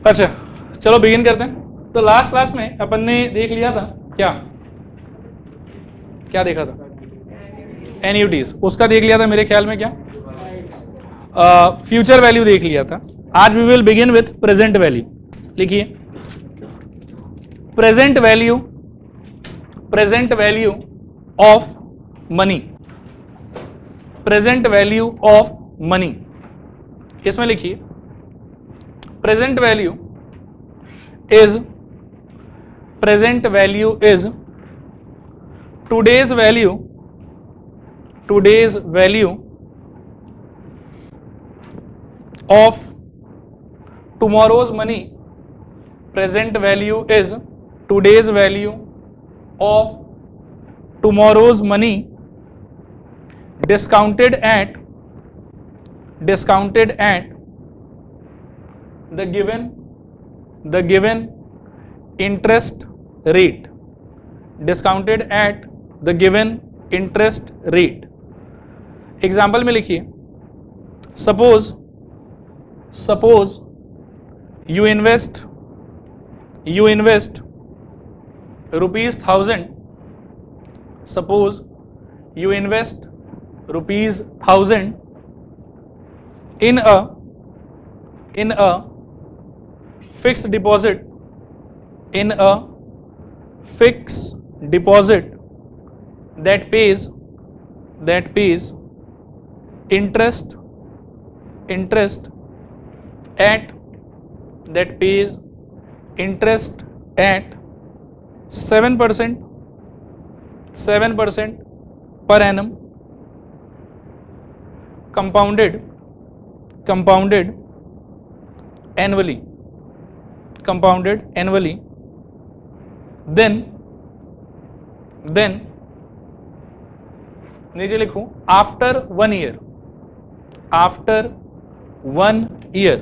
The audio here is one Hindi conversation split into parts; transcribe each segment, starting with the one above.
अच्छा चलो बिगिन करते हैं। तो लास्ट क्लास में अपन ने देख लिया था क्या क्या देखा था, एन्यूटीज, उसका देख लिया था मेरे ख्याल में क्या, फ्यूचर वैल्यू देख लिया था। आज we will begin with present value. लिखिए present value of money, present value of money. इसमें लिखिए present value is today's value of tomorrow's money. Present value is today's value of tomorrow's money discounted at the given interest rate, discounted at the given interest rate. Example में लिखिए suppose you invest ₹1000, suppose you invest ₹1000 in a fixed deposit, that pays interest at 7% per annum, compounded annually, then नीचे लिखूं आफ्टर 1 year,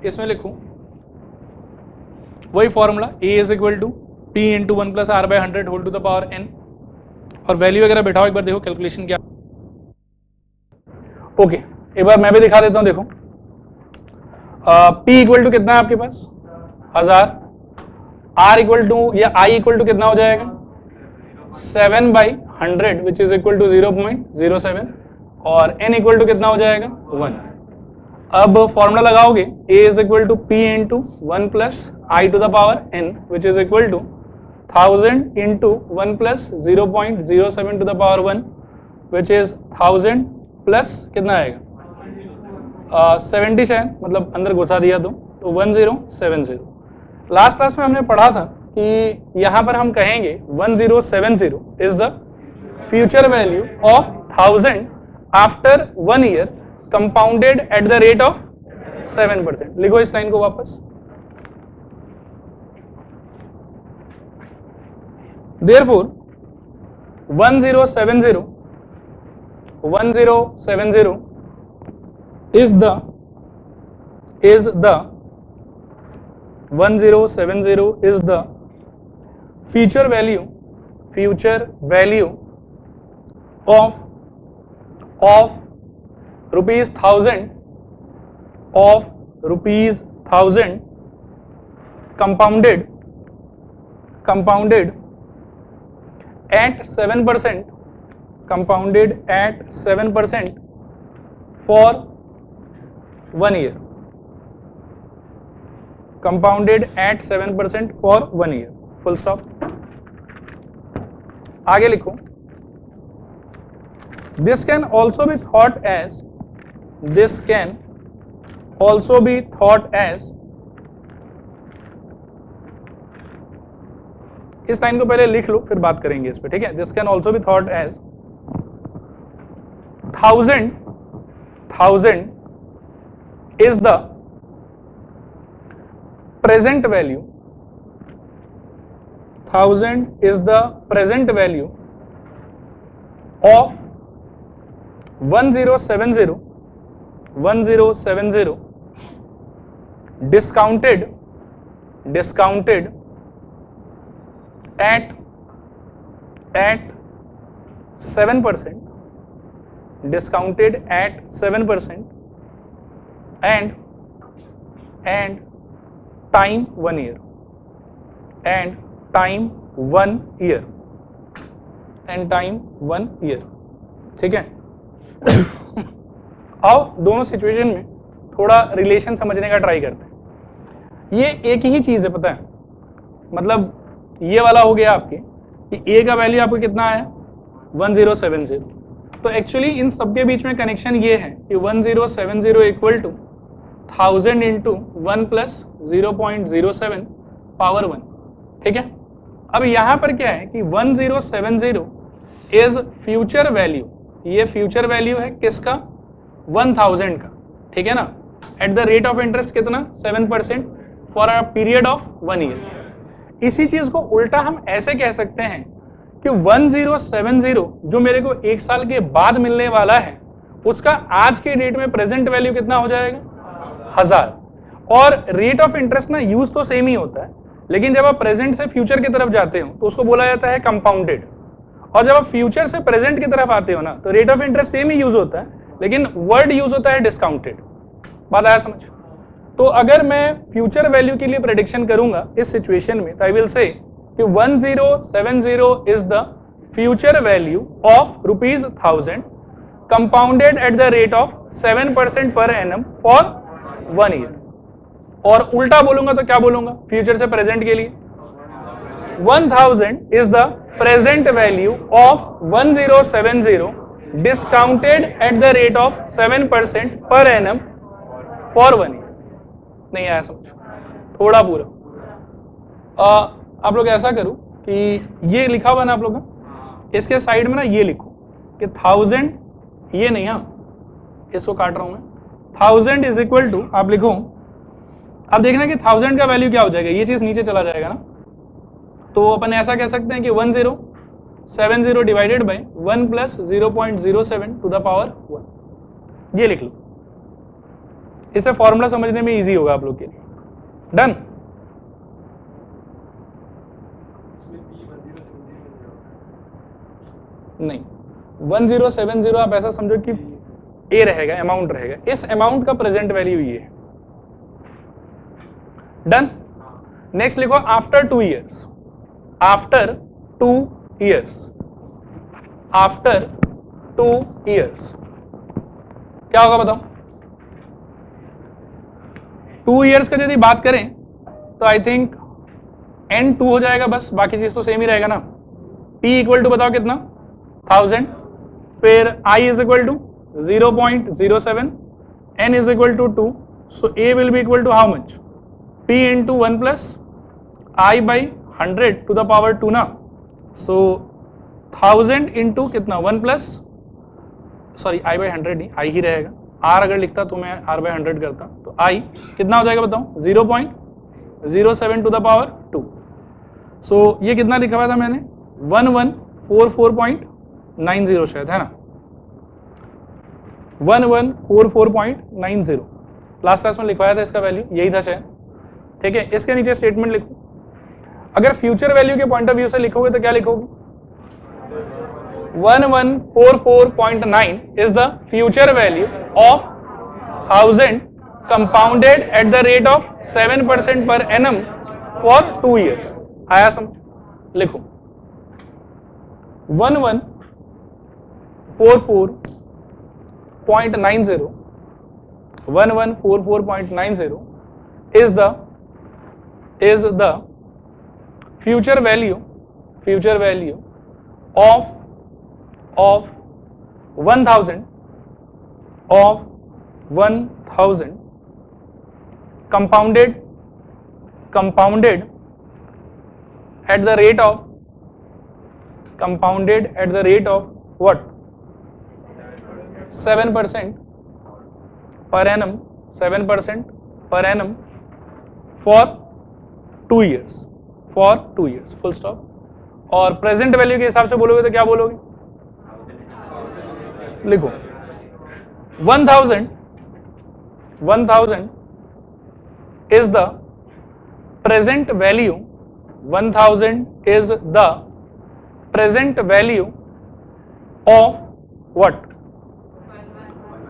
इसमें लिखूं वही formula A is equal to P into 1 + R/100 whole to the power n, और वैल्यू वगैरह बैठाओ, एक बार देखो कैलकुलेशन क्या। ओके एक बार मैं भी दिखा देता हूं, देखो P इक्वल टू कितना है आपके पास 1000, R इक्वल टू या I इक्वल टू कितना हो जाएगा 7/100 विच इज इक्वल टू 0.07, और n इक्वल टू कितना हो जाएगा 1। अब फॉर्मूला लगाओगे A is equal to P into 1 + I to the power n which is equal to 1000 into 1 + 0.07 to the power 1 which is 1000 plus कितना आएगा 77, मतलब अंदर घुसा दिया तो 1070। लास्ट क्लास में हमने पढ़ा था कि यहाँ पर हम कहेंगे 1070 is the future value of 1000 after 1 year compounded at the rate of 7%। लिखो इस लाइन को वापस, therefore 1070 is the 1070 is the future value of ₹1000 compounded at 7%, for 1 year, compounded at 7% for 1 year, full stop। आगे लिखो this can also be thought as इस लाइन को पहले लिख लो फिर बात करेंगे इस पे, ठीक है। this can also be thought as 1000 is the present value, 1000 is the present value of 1070 discounted at 7%, discounted at 7%, and and time 1 year and time 1 year and time 1 year। ठीक है। आओ दोनों सिचुएशन में थोड़ा रिलेशन समझने का ट्राई करते हैं। ये एक ही चीज है, पता है, मतलब ये वाला हो गया आपके कि ए का वैल्यू आपको कितना है 1070। तो एक्चुअली इन सबके बीच में कनेक्शन ये है कि 1070 equal to 1000 into 1 plus 0.07 power 1। ठीक है। अब यहाँ पर क्या है कि 1070 इज फ्यूचर वैल्यू, ये फ्यूचर वैल्यू है किसका 1000 का। ठीक है ना। At the rate of interest कितना 7% for a period of 1 year. इसी चीज को उल्टा हम ऐसे कह सकते हैं कि 1070 जो मेरे को 1 साल के बाद मिलने वाला है उसका आज के डेट में प्रेजेंट वैल्यू कितना हो जाएगा 1000। और रेट ऑफ इंटरेस्ट ना यूज तो सेम ही होता है, लेकिन जब आप प्रेजेंट से फ्यूचर की तरफ जाते हो तो उसको बोला जाता है कंपाउंडेड, और जब आप फ्यूचर से प्रेजेंट की तरफ आते हो ना तो rate of interest same he use होता है, लेकिन वर्ड यूज होता है डिस्काउंटेड। बात आया समझ। तो अगर मैं फ्यूचर वैल्यू के लिए प्रेडिक्शन करूंगा इस सिचुएशन में तो आई विल से कि 1070 is the future value of ₹1000 compounded at the rate of 7% per annum for 1 year. और उल्टा बोलूंगा तो क्या बोलूंगा फ्यूचर से प्रेजेंट के लिए 1000 is the present value of 1070 discounted at the rate of 7% per annum for 1 year. नहीं आया समझ थोड़ा पूरा। आप लोग ऐसा करो कि ये लिखा हुआ ना आप लोग का, इसके साइड में ना ये लिखो कि 1000, ये नहीं, हाँ इसको काट रहा हूं मैं, 1000 इज इक्वल टू आप लिखो। अब देखना कि 1000 का वैल्यू क्या हो जाएगा, ये चीज नीचे चला जाएगा ना, तो अपन ऐसा कह सकते हैं कि 1070 divided by 1 plus 0.07 to the power 1। ये लिख लो, इसे फॉर्मूला समझने में इजी होगा आप लोग के लिए। डन। नहीं 1070 आप ऐसा समझो कि ए रहेगा, अमाउंट रहेगा, इस अमाउंट का प्रेजेंट वैल्यू ये है। डन। नेक्स्ट लिखो after 2 years, after 2 years, after 2 years क्या होगा बताओ। 2 इयर्स का यदि बात करें तो आई थिंक N2 हो जाएगा, बस बाकी चीज तो सेम ही रहेगा ना। P इक्वल टू बताओ कितना 1000, फिर I is equal to 0.07, N is equal to 2, so A will be equal to how much P into 1 plus I by 100 to the power 2 ना। सो 1000 इंटू कितना 1 प्लस, सॉरी I बाई 100 नहीं, I ही रहेगा, R अगर लिखता तो मैं R बाई 100 करता, तो I कितना हो जाएगा बताओ 0.07 टू द पावर 2। सो ये कितना लिखा हुआ था मैंने 1144.90 शायद, है ना, 1144.90 लास्ट क्लास में लिखवाया था, इसका वैल्यू यही था शायद। ठीक है। इसके नीचे स्टेटमेंट लिखो। अगर फ्यूचर वैल्यू के पॉइंट ऑफ व्यू से लिखोगे तो क्या लिखोगे 1144.9 is the future value of 1000 compounded at the rate of 7% per annum for 2 years। आया समझ। लिखो 1144.90 is the future value of 1000 compounded at the rate of what 7% per annum, 7% per annum for 2 years, full stop। और प्रेजेंट वैल्यू के हिसाब से बोलोगे तो क्या बोलोगे लिखो 1000 is the present value, 1000 is the present value of what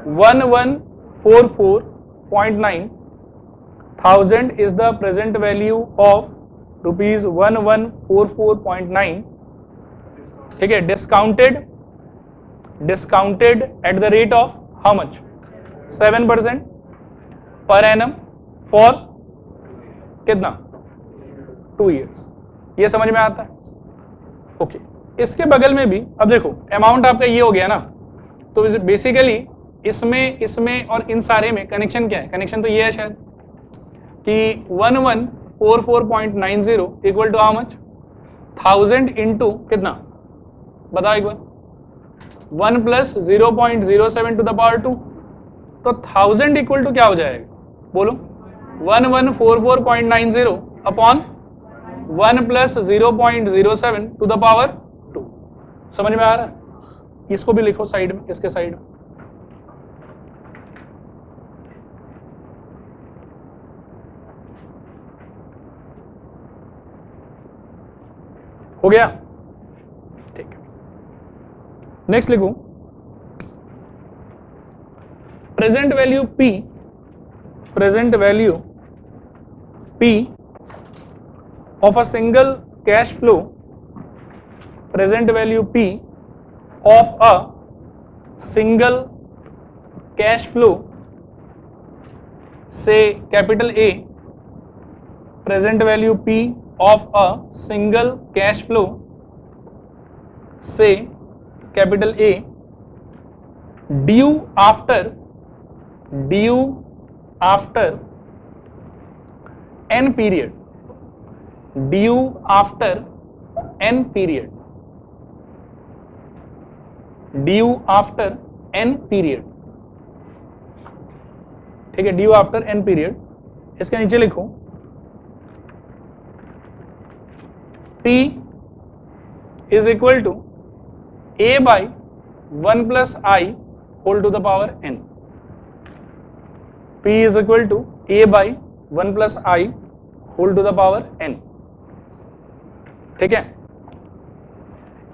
1144.9 1000 is the present value of rupees 1144.9, ठीक है, discounted at the rate of how much 7% per annum for कितना 2 years। ये समझ में आता है? ओके इसके बगल में भी अब देखो अमाउंट आपका ये हो गया ना, तो बेसिकली इसमें और इन सारे में कनेक्शन क्या है? कनेक्शन तो ये है शायद कि 1144.90 equal to how much 1000 into कितना बताओ एक बार 1 प्लस 0.07 टू द पावर 2, तो 1000 इक्वल टू क्या हो जाएगा बोलो 1144.90 upon 1 plus 0.07 to the power 2। समझ में आ रहा है? इसको भी लिखो साइड में, इसके साइड में। हो गया? ठीक है, नेक्स्ट लिखूं present value P of a single cash flow, present value P of a single cash flow, say capital A, present value P of a single cash flow, say capital A, due after n period, due after n period, due after n period, ठीक है, ड्यू आफ्टर n पीरियड। इसके नीचे लिखो P is equal to A by 1 plus I whole to the power n, P is equal to A by 1 plus I whole to the power n, ठीक है।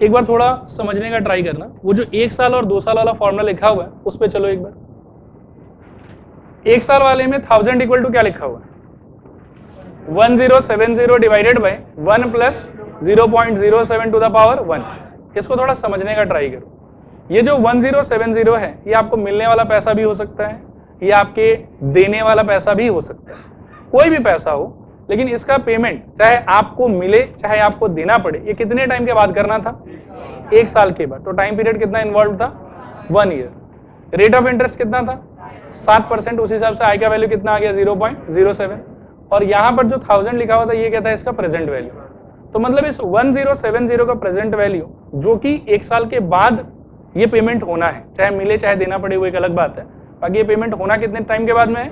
एक बार थोड़ा समझने का ट्राई करना, वो जो 1 साल और 2 साल वाला फॉर्मूला लिखा हुआ है उस पे चलो एक बार। 1 साल वाले में 1000 इक्वल टू क्या लिखा हुआ है 1070 divided by 1 plus 0.07 to the power 1। इसको थोड़ा समझने का ट्राई करो। ये जो 1070 है ये आपको मिलने वाला पैसा भी हो सकता है, ये आपके देने वाला पैसा भी हो सकता है, कोई भी पैसा हो, लेकिन इसका पेमेंट चाहे आपको मिले चाहे आपको देना पड़े, ये कितने टाइम के बाद करना था 1 साल के बाद। तो टाइम पीरियड कितना इन्वॉल्व था 1 ईयर। रेट ऑफ इंटरेस्ट कितना था 7%, उस हिसाब से आई का वैल्यू कितना आ गया 0.07। और यहाँ पर जो 1000 लिखा हुआ था ये क्या था इसका प्रेजेंट वैल्यू। तो मतलब इस 1070 का प्रेजेंट वैल्यू जो कि 1 साल के बाद ये पेमेंट होना है, चाहे मिले चाहे देना पड़े वो एक अलग बात है, बाकी ये पेमेंट होना कितने टाइम के बाद में है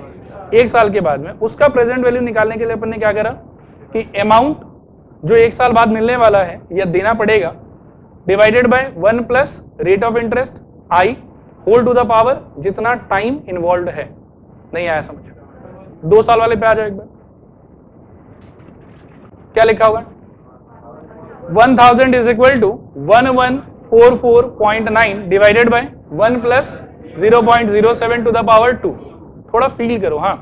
1 साल के बाद में। उसका प्रेजेंट वैल्यू निकालने के लिए अपन ने क्या करा कि अमाउंट जो 1 साल बाद मिलने वाला है या देना पड़ेगा divided by 1 plus rate of interest I whole to the power जितना टाइम इन्वॉल्व है। नहीं आया समझ? 2 साल वाले पे आ जाओ एक बार। क्या लिखा होगा 1000 is equal to 1144.9 divided by 1 plus 0.07 to the power 2। थोड़ा फील करो। हाँ,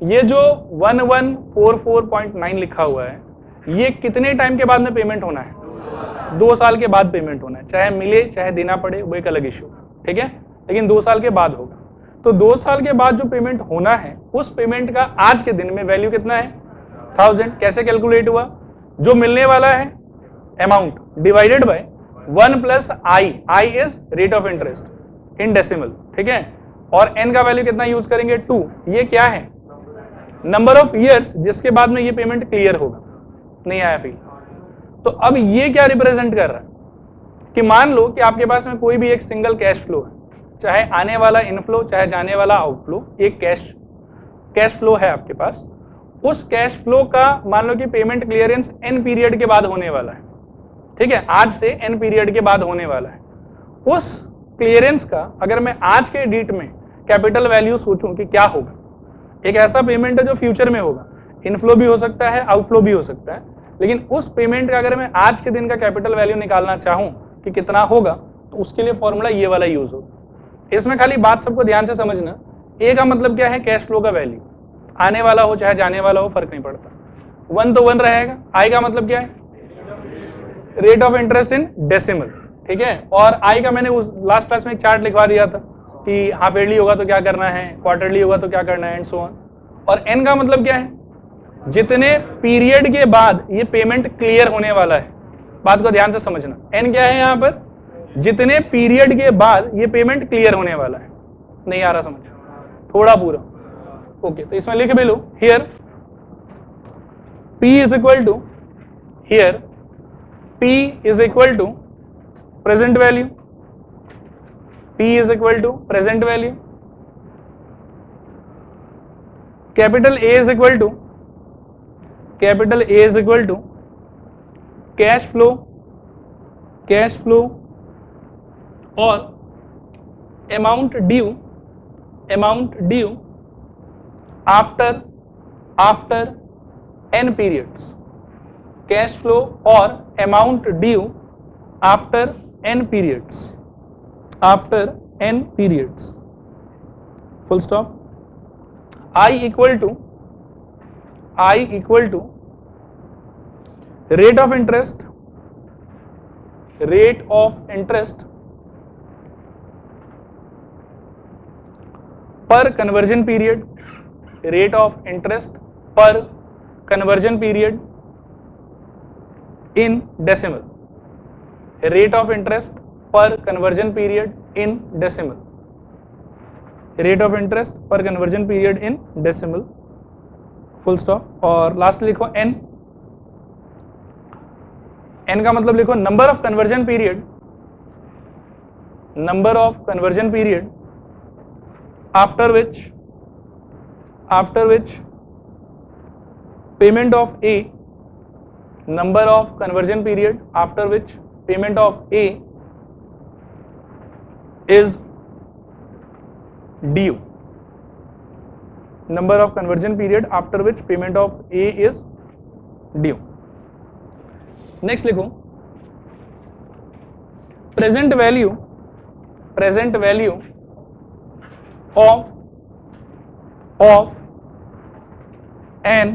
ये जो 1144.9 लिखा हुआ है ये कितने टाइम के बाद में पेमेंट होना है 2 साल के बाद पेमेंट होना है, चाहे मिले चाहे देना पड़े वो एक अलग इशू, ठीक है, लेकिन 2 साल के बाद होगा। तो 2 साल के बाद जो पेमेंट होना है उस पेमेंट का आज के दिन में वैल्यू कितना है 1000। कैसे कैलकुलेट हुआ? जो मिलने वाला है amount divided by 1 plus I, I is rate of interest in decimal, ठीक है, और n का वैल्यू कितना यूज करेंगे 2। ये क्या है नंबर ऑफ ईयर्स जिसके बाद में ये पेमेंट क्लियर होगा। नहीं आया फील? तो अब ये क्या रिप्रेजेंट कर रहा है कि मान लो कि आपके पास में कोई भी एक सिंगल कैश फ्लो है, चाहे आने वाला इनफ्लो चाहे जाने वाला आउटफ्लो, एक कैश फ्लो है आपके पास। उस कैश फ्लो का मान लो कि पेमेंट क्लियरेंस n पीरियड के बाद होने वाला है, ठीक है, आज से n पीरियड के बाद होने वाला है। उस क्लियरेंस का अगर मैं आज के डेट में कैपिटल वैल्यू सोचूं कि क्या होगा, एक ऐसा पेमेंट है जो फ्यूचर में होगा, इनफ्लो भी हो सकता है आउटफ्लो भी हो सकता है, लेकिन उस पेमेंट का अगर मैं आज के दिन का कैपिटल वैल्यू निकालना चाहूं कि कितना होगा तो उसके लिए फॉर्मूला ये वाला यूज होगा। इसमें खाली बात सबको ध्यान से समझना, ए का मतलब क्या है कैश फ्लो का वैल्यू, आने वाला हो चाहे जाने वाला हो फर्क नहीं पड़ता, 1 तो 1 रहेगा। आई का मतलब क्या है, rate of interest in decimal, ठीक है। और आई का मैंने उस लास्ट क्लास में एक चार्ट लिखवा दिया था कि हाफ ईयरली होगा तो क्या करना है, क्वार्टरली होगा तो क्या करना है, एंड सो ऑन। और एन का मतलब क्या है, जितने पीरियड के बाद ये पेमेंट क्लियर होने वाला है, बात को ध्यान से समझना। एन क्या है यहाँ पर, जितने पीरियड के बाद ये पेमेंट क्लियर होने वाला है। नहीं आ रहा समझ, थोड़ा पूरा ओके। तो इसमें लिख भी लो, here P is equal to, here P is equal to present value, P is equal to present value, capital A is equal to, capital A is equal to cash flow, cash flow और amount due, amount due after after n periods, cash flow और amount due after n periods, after n periods, full stop. I equal to, I equal to rate of interest, rate of interest per conversion period, rate of interest per conversion period in decimal, rate of interest per conversion period in decimal, rate of interest per conversion period in decimal, full stop. और लास्ट लिखो n, n का मतलब लिखो number of conversion period, number of conversion period after which payment of A, number of conversion period after which payment of A is due, number of conversion period after which payment of A is due. Next लिखो present value, present value of an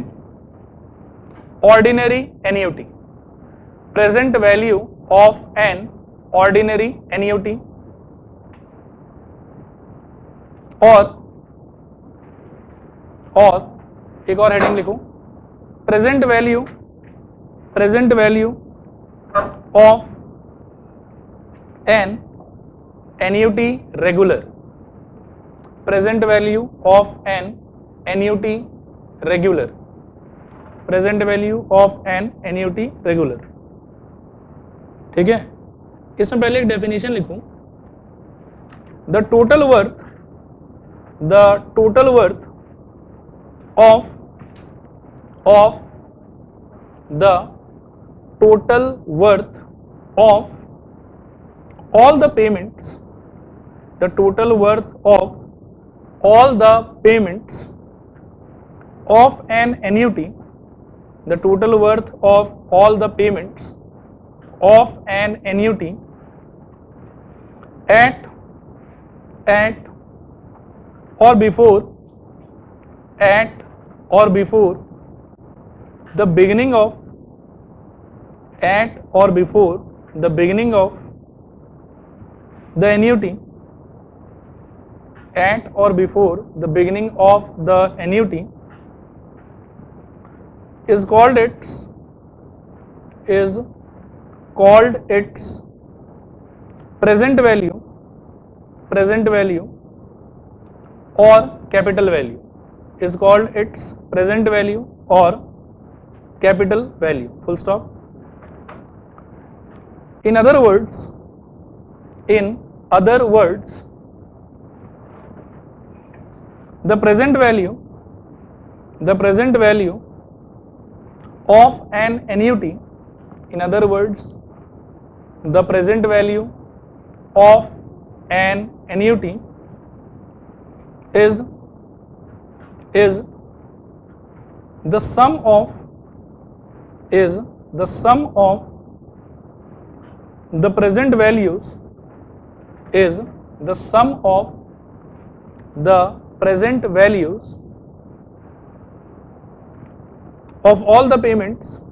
ordinary annuity, present value of an ordinary annuity, और एक और हेडिंग लिखो, present value of an annuity regular, present value of an annuity regular, present value of an annuity regular, ठीक है। इसमें पहले एक डेफिनेशन लिखूं, the total worth of the total worth of all the payments, the total worth of all the payments of an annuity, the total worth of all the payments of an annuity at or before the beginning of the annuity, at or before the beginning of the annuity is called its present value or capital value, is called its present value or capital value, full stop. In other words, the present value of an annuity, in other words, the present value of an annuity is the sum of the present values, is the sum of the present values of all the payments,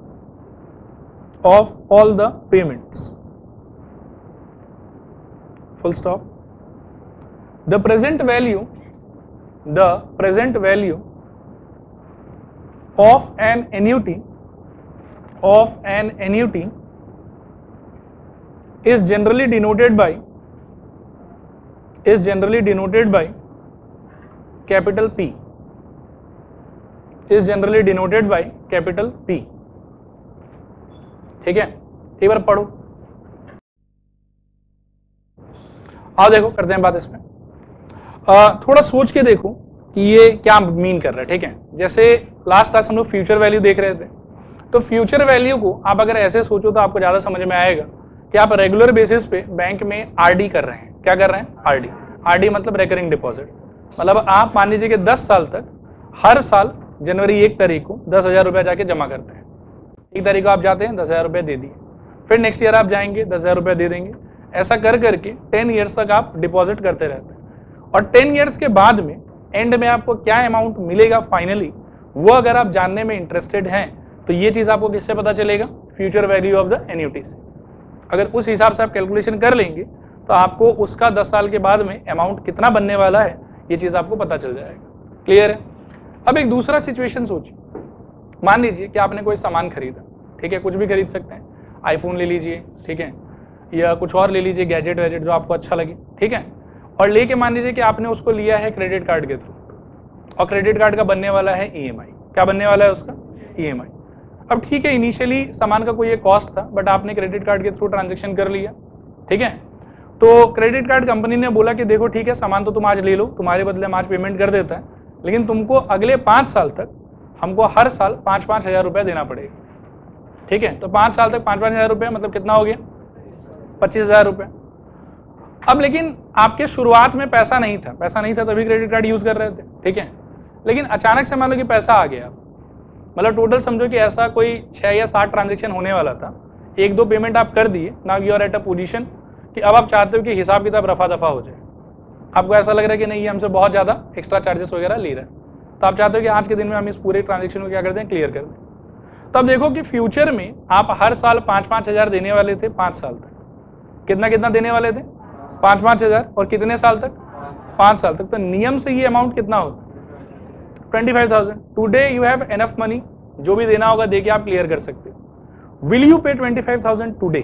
full stop, the present value of an annuity is generally denoted by capital P, ठीक है। एक बार पढ़ो, आओ देखो करते हैं बात इसमें। थोड़ा सोच के देखो कि ये क्या मीन कर रहा है, ठीक है। जैसे लास्ट क्लास हम लोग फ्यूचर वैल्यू देख रहे थे, तो फ्यूचर वैल्यू को आप अगर ऐसे सोचो तो आपको ज्यादा समझ में आएगा कि आप रेगुलर बेसिस पे बैंक में आरडी कर रहे हैं। क्या कर रहे हैं? आरडी मतलब रिकरिंग डिपॉजिट। मतलब आप मान लीजिए कि 10 साल तक हर साल जनवरी 1 तारीख को 10,000 रुपया जाके जमा करते हैं। 1 तारीख को आप जाते हैं, 10,000 रुपये दे दिए, फिर नेक्स्ट ईयर आप जाएंगे 10,000 रुपये दे देंगे। ऐसा कर करके 10 ईयर्स तक आप डिपॉजिट करते रहते हैं। और 10 ईयर्स के बाद में एंड में आपको क्या अमाउंट मिलेगा फाइनली, वो अगर आप जानने में इंटरेस्टेड हैं तो ये चीज आपको किससे पता चलेगा? Future value of the annuity से। अगर उस हिसाब से आप कैलकुलेशन कर लेंगे तो आपको उसका 10 साल के बाद में अमाउंट कितना बनने वाला है ये चीज आपको पता चल जाएगा। क्लियर है? अब एक दूसरा सिचुएशन सोचिए, मान लीजिए कि आपने कोई सामान खरीदा, ठीक है, कुछ भी खरीद सकते हैं, आईफोन ले लीजिए, ठीक है, या कुछ और ले लीजिए, गैजेट वैजेट जो आपको अच्छा लगे, ठीक है, और लेके मान लीजिए कि आपने उसको लिया है क्रेडिट कार्ड के थ्रू, और क्रेडिट कार्ड का बनने वाला है ईएमआई। क्या बनने वाला है उसका? ईएमआई। अब ठीक है, इनिशियली सामान का कोई एक कॉस्ट था, बट आपने क्रेडिट कार्ड के थ्रू ट्रांजेक्शन कर लिया, ठीक है। तो क्रेडिट कार्ड कंपनी ने बोला कि देखो ठीक है, सामान तो तुम आज ले लो, तुम्हारे बदले हम आज पेमेंट कर देता है, लेकिन तुमको अगले 5 साल तक हमको हर साल 5-5 हज़ार रुपया देना पड़ेगा, ठीक है। तो 5 साल तक 5-5 हज़ार रुपया मतलब कितना हो गया? 25,000 रुपया। अब लेकिन आपके शुरुआत में पैसा नहीं था तभी क्रेडिट कार्ड यूज कर रहे थे, ठीक है, लेकिन अचानक से मान लो कि पैसा आ गया, मतलब टोटल समझो कि ऐसा कोई 6 या 7 ट्रांजेक्शन होने वाला था, 1-2 पेमेंट आप कर दिए, now you are at a position कि अब आप चाहते हो कि हिसाब किताब रफा दफा हो जाए। आपको ऐसा लग रहा है कि नहीं, ये हमसे बहुत ज़्यादा एक्स्ट्रा चार्जेस वगैरह ले रहा है, तो आप चाहते हो कि आज के दिन में हम इस पूरे ट्रांजेक्शन को क्या करते हैं? क्लियर कर दें। तब देखो कि फ्यूचर में आप हर साल 5-5 हज़ार देने वाले थे 5 साल तक। कितना देने वाले थे? 5-5 हज़ार। और कितने साल तक? 5 साल तक। तो नियम से ये अमाउंट कितना होता? 25,000। Today you have enough money, जो भी देना होगा दे के आप क्लियर कर सकते हो। विल यू पे 25,000 टुडे?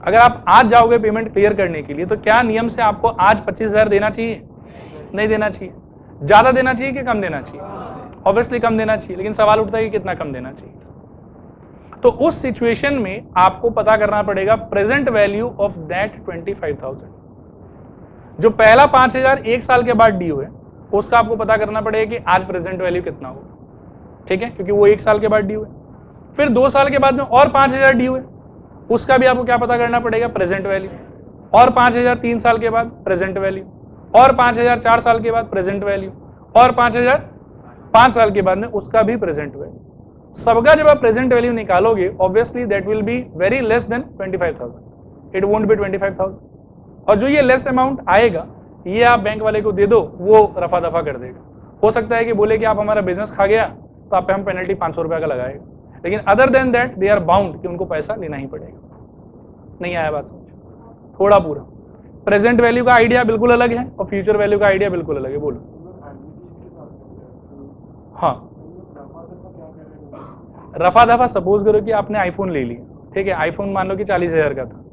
अगर आप आज जाओगे पेमेंट क्लियर करने के लिए, तो क्या नियम से आपको आज 25,000 देना चाहिए? नहीं देना चाहिए। ज्यादा देना चाहिए कि कम देना चाहिए? ऑब्वियसली कम देना चाहिए, लेकिन सवाल उठता है कि कितना कम देना चाहिए। तो उस सिचुएशन में आपको पता करना पड़ेगा प्रेजेंट वैल्यू ऑफ दैट 25,000। जो पहला 5,000 1 साल के बाद ड्यू है, उसका आपको पता करना पड़ेगा कि आज प्रेजेंट वैल्यू कितना होगा, ठीक है, क्योंकि वो 1 साल के बाद ड्यू है। फिर 2 साल के बाद में और 5,000 ड्यू है, उसका भी आपको क्या पता करना पड़ेगा? Present value. और 5,000 3 साल के बाद प्रेजेंट वैल्यू, और 5,000 4 साल के बाद प्रेजेंट वैल्यू, और 5,000 5 साल के बाद में उसका भी प्रेजेंट वैल्यू। सबका जब आप प्रेजेंट वैल्यू निकालोगे, obviously that will be very less than 25,000, it won't be 25,000। और जो ये लेस अमाउंट आएगा, ये आप बैंक वाले को दे दो, वो रफा दफा कर देगा। हो सकता है कि बोले कि आप हमारा बिजनेस खा गया तो आप पे हम पेनल्टी 500 रुपया का लगाएगा, लेकिन other than that they are bound कि उनको पैसा लेना ही पड़ेगा। नहीं आया बात समझ? थोड़ा पूरा प्रेजेंट वैल्यू का आइडिया बिल्कुल अलग है और फ्यूचर वैल्यू का आइडिया बिल्कुल अलग है। बोलो। हाँ, रफा दफा सपोज करो कि आपने आईफोन ले लिया, ठीक है, आईफोन मान लो कि 40,000 का था,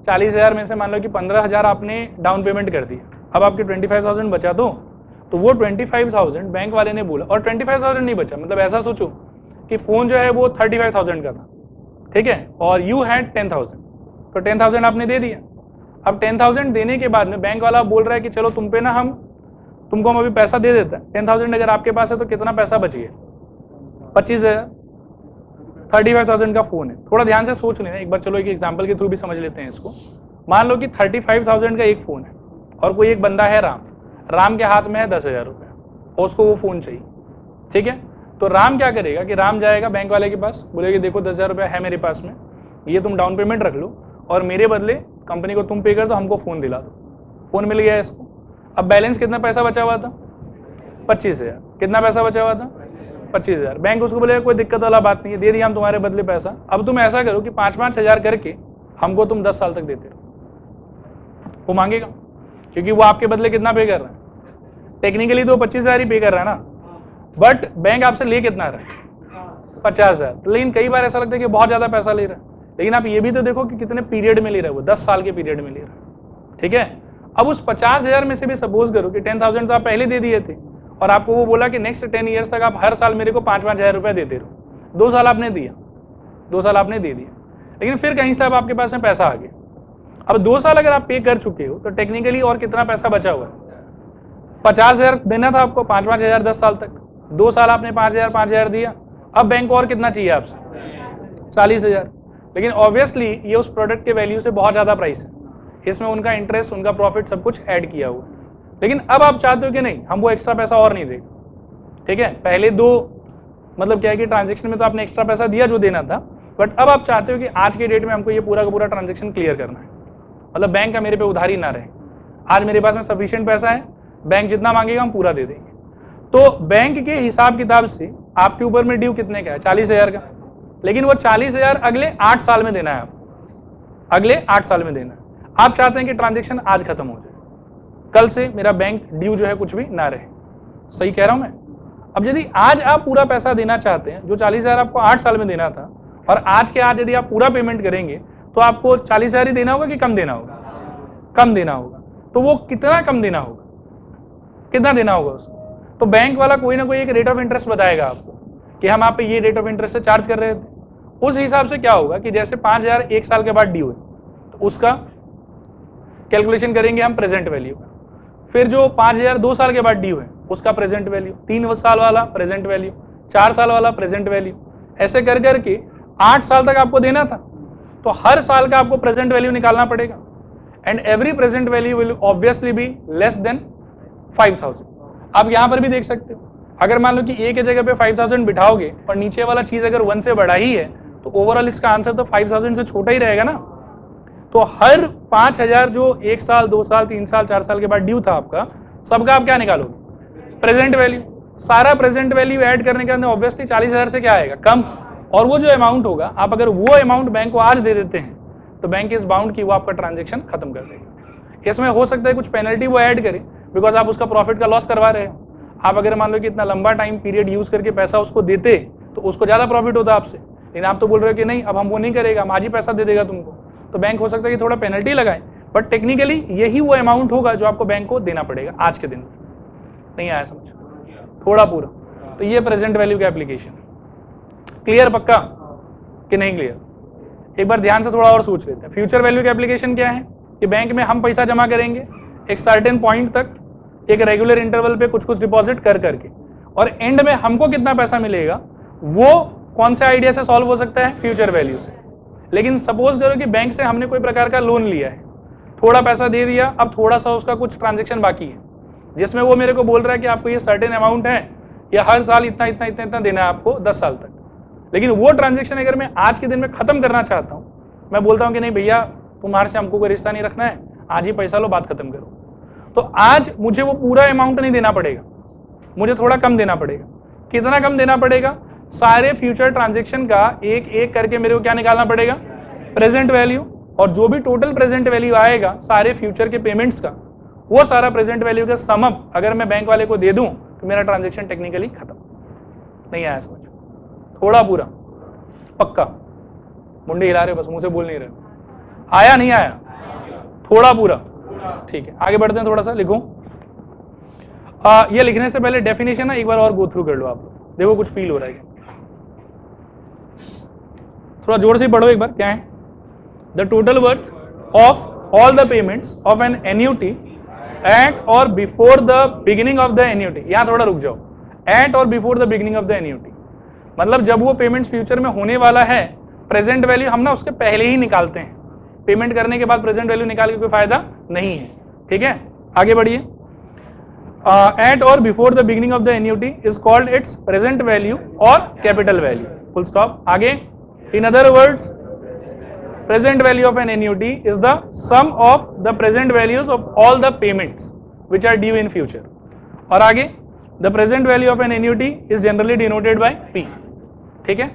40,000 में से मान लो कि 15,000 आपने डाउन पेमेंट कर दिया, अब आपके 25,000 बचा तो वो 25,000 बैंक वाले ने बोला, और 25,000 नहीं बचा, मतलब ऐसा सोचो कि फोन जो है वो 35,000 का था, ठीक है, और यू हैड 10,000, तो 10,000 आपने दे दिया। अब 10,000 देने के बाद में बैंक वाला बोल रहा है कि चलो तुम पे ना तुमको हम अभी पैसा दे देता है। 10,000 अगर आपके पास है तो कितना पैसा बच गया? 25,000। 35,000 का फोन है। थोड़ा ध्यान से सोच लेना एक बार, चलो एक एग्जांपल के थ्रू भी समझ लेते हैं इसको। मान लो कि 35,000 का एक फोन है और कोई एक बंदा है राम के हाथ में है 10,000 रुपया और उसको वो फोन चाहिए, ठीक है। तो राम क्या करेगा कि राम जाएगा बैंक वाले के पास, बोलेगा देखो 10,000 रुपया है मेरे पास में, ये तुम डाउन पेमेंट रख लो और मेरे बदले कंपनी को तुम पे कर दो, हमको फोन दिला दो। फोन मिल गया इसको। अब बैलेंस कितना पैसा बचा हुआ था? 25,000। कितना पैसा बचा हुआ था? 25,000। बैंक उसको बोलेगा कोई दिक्कत वाला बात नहीं है, दे दिया हम तुम्हारे बदले पैसा। अब तुम ऐसा करो कि 5-5 हज़ार करके हमको तुम 10 साल तक देते रहो। वो मांगेगा, क्योंकि वो आपके बदले कितना पे कर रहा है? टेक्निकली तो 25,000 ही पे कर रहा है ना, बट बैंक आपसे ले कितना रहा है? 50,000। लेकिन कई बार ऐसा लगता है कि बहुत ज्यादा पैसा ले रहा है, लेकिन आप ये भी तो देखो कि कितने पीरियड में ले रहा है वो, 10 साल के पीरियड में ले रहा है। ठीक है, अब उस 50,000 में से भी सपोज करो कि 10,000 तो आप पहले दे दिए थे और आपको वो बोला कि नेक्स्ट 10 ईयर्स तक आप हर साल मेरे को 5-5 हज़ार रुपया देते रहो। 2 साल आपने दिया, 2 साल आपने दे दिया, लेकिन फिर कहीं से अब आपके पास में पैसा आ गया। अब 2 साल अगर आप पे कर चुके हो तो टेक्निकली और कितना पैसा बचा हुआ है? 50,000 देना था आपको, 5-5 हज़ार 10 साल तक। 2 साल आपने 5,000 दिया, अब बैंक को और कितना चाहिए आपसे? 40,000। लेकिन ऑब्वियसली ये उस प्रोडक्ट के वैल्यू से बहुत ज़्यादा प्राइस है, इसमें उनका इंटरेस्ट, उनका प्रॉफिट सब कुछ ऐड किया हुआ। लेकिन अब आप चाहते हो कि नहीं, हम वो एक्स्ट्रा पैसा और नहीं देंगे। ठीक है, पहले 2 मतलब क्या है कि ट्रांजेक्शन में तो आपने एक्स्ट्रा पैसा दिया जो देना था, बट अब आप चाहते हो कि आज के डेट में हमको ये पूरा का पूरा ट्रांजेक्शन क्लियर करना है, मतलब बैंक का मेरे पे उधारी ना रहे। आज मेरे पास में सफिशिएंट पैसा है, बैंक जितना मांगेगा हम पूरा दे देंगे। तो बैंक के हिसाब किताब से आपके ऊपर में ड्यू कितने का है? 40,000 का। लेकिन वो 40,000 अगले 8 साल में देना है आपको, अगले 8 साल में देना है। आप चाहते हैं कि ट्रांजेक्शन आज खत्म हो जाए, कल से मेरा बैंक ड्यू जो है कुछ भी ना रहे। सही कह रहा हूं मैं? अब यदि आज आप पूरा पैसा देना चाहते हैं, जो 40,000 आपको 8 साल में देना था, और आज के आज यदि आप पूरा पेमेंट करेंगे तो आपको 40,000 ही देना होगा कि कम देना होगा? कम देना होगा। तो वो कितना कम देना होगा, कितना देना होगा उसको? तो बैंक वाला कोई ना कोई एक रेट ऑफ इंटरेस्ट बताएगा आपको कि हम आप पे ये रेट ऑफ इंटरेस्ट से चार्ज कर रहे थे। उस हिसाब से क्या होगा कि जैसे 5,000 1 साल के बाद ड्यू है तो उसका कैलकुलेशन करेंगे हम प्रेजेंट वैल्यू का, फिर जो 5,000 2 साल के बाद ड्यू है उसका प्रेजेंट वैल्यू, 3 साल वाला प्रेजेंट वैल्यू, 4 साल वाला प्रेजेंट वैल्यू, ऐसे कर करके 8 साल तक आपको देना था। तो हर साल का आपको प्रेजेंट वैल्यू निकालना पड़ेगा, and every present value will obviously be less than 5,000। आप यहां पर भी देख सकते हो, अगर मान लो कि ए के जगह पे 5,000 बिठाओगे और नीचे वाला चीज अगर 1 से बड़ा ही है तो ओवरऑल इसका आंसर तो 5,000 से छोटा ही रहेगा ना। तो हर 5,000 जो 1 साल 2 साल 3 साल 4 साल के बाद ड्यू था आपका, सबका आप क्या निकालोगे? Present value. सारा प्रेजेंट वैल्यू ऐड करने के अंदर ऑब्वियसली 40,000 से क्या आएगा? कम। और वो जो अमाउंट होगा, आप अगर वो अमाउंट बैंक को आज दे देते हैं तो बैंक इस बाउंड की वो आपका ट्रांजेक्शन खत्म कर देगा। इसमें हो सकता है कुछ पेनल्टी वो ऐड करे, बिकॉज आप उसका प्रॉफिट का लॉस करवा रहे हो। आप अगर मान लो कि इतना लंबा टाइम पीरियड यूज करके पैसा उसको देते तो उसको ज्यादा प्रॉफिट होता आपसे, लेकिन आप तो बोल रहे हो कि नहीं, अब हम वो नहीं करेगा, हम आज ही पैसा दे देगा तुमको। तो बैंक हो सकता है कि थोड़ा पेनल्टी लगाए, बट टेक्निकली यही वो अमाउंट होगा जो आपको बैंक को देना पड़ेगा आज के दिन में। नहीं आया समझ? थोड़ा पूरा। तो ये प्रेजेंट वैल्यू का एप्लीकेशन। क्लियर पक्का कि नहीं क्लियर? एक बार ध्यान से थोड़ा और सोच लेते हैं। फ्यूचर वैल्यू का एप्लीकेशन क्या है कि बैंक में हम पैसा जमा करेंगे एक सर्टेन पॉइंट तक, एक रेगुलर इंटरवल पे कुछ कुछ डिपॉजिट कर करके, और एंड में हमको कितना पैसा मिलेगा वो कौन से आइडिया से सॉल्व हो सकता है? फ्यूचर वैल्यू से। लेकिन सपोज करो कि बैंक से हमने कोई प्रकार का लोन लिया है, थोड़ा पैसा दे दिया, अब थोड़ा सा उसका कुछ ट्रांजेक्शन बाकी है जिसमें वो मेरे को बोल रहा है कि आपको ये सर्टेन अमाउंट है या हर साल इतना इतना इतना इतना देना है आपको 10 साल तक। लेकिन वो ट्रांजेक्शन अगर मैं आज के दिन में खत्म करना चाहता हूँ, मैं बोलता हूँ कि नहीं भैया तुम्हारे से हमको कोई रिश्ता नहीं रखना है, आज ही पैसा लो, बात खत्म करो, तो आज मुझे वो पूरा अमाउंट नहीं देना पड़ेगा, मुझे थोड़ा कम देना पड़ेगा। कितना कम देना पड़ेगा? सारे फ्यूचर ट्रांजेक्शन का एक एक करके मेरे को क्या निकालना पड़ेगा? Present value. और जो भी टोटल प्रेजेंट वैल्यू आएगा सारे फ्यूचर के पेमेंट्स का, वो सारा प्रेजेंट वैल्यू का सम अप अगर मैं बैंक वाले को दे दूं तो मेरा ट्रांजेक्शन टेक्निकली खत्म। नहीं आया समझ? थोड़ा पूरा पक्का? मुंडे हिला रहे, बस मुंह से बोल नहीं रहे। आया नहीं आया? थोड़ा पूरा? ठीक है, आगे बढ़ते हैं। थोड़ा सा लिखो। ये लिखने से पहले डेफिनेशन ना एक बार और गो थ्रू कर लो आप लोग, देखो कुछ फील हो रहा है। थोड़ा जोर से पढ़ो एक बार। क्या है? The total worth of all the payments of an annuity at or before the beginning of the annuity. यहां थोड़ा रुक जाओ। At or before the beginning of the annuity मतलब जब वो पेमेंट फ्यूचर में होने वाला है, प्रेजेंट वैल्यू हम ना उसके पहले ही निकालते हैं। पेमेंट करने के बाद प्रेजेंट वैल्यू निकाल के कोई फायदा नहीं है। ठीक है, आगे बढ़िए। At or before the beginning of the annuity is called its present value or capital value. Full stop. आगे, in other words present value of an annuity is the sum of the present values of all the payments which are due in future. और आगे, the present value of an annuity is generally denoted by P. ठीक है,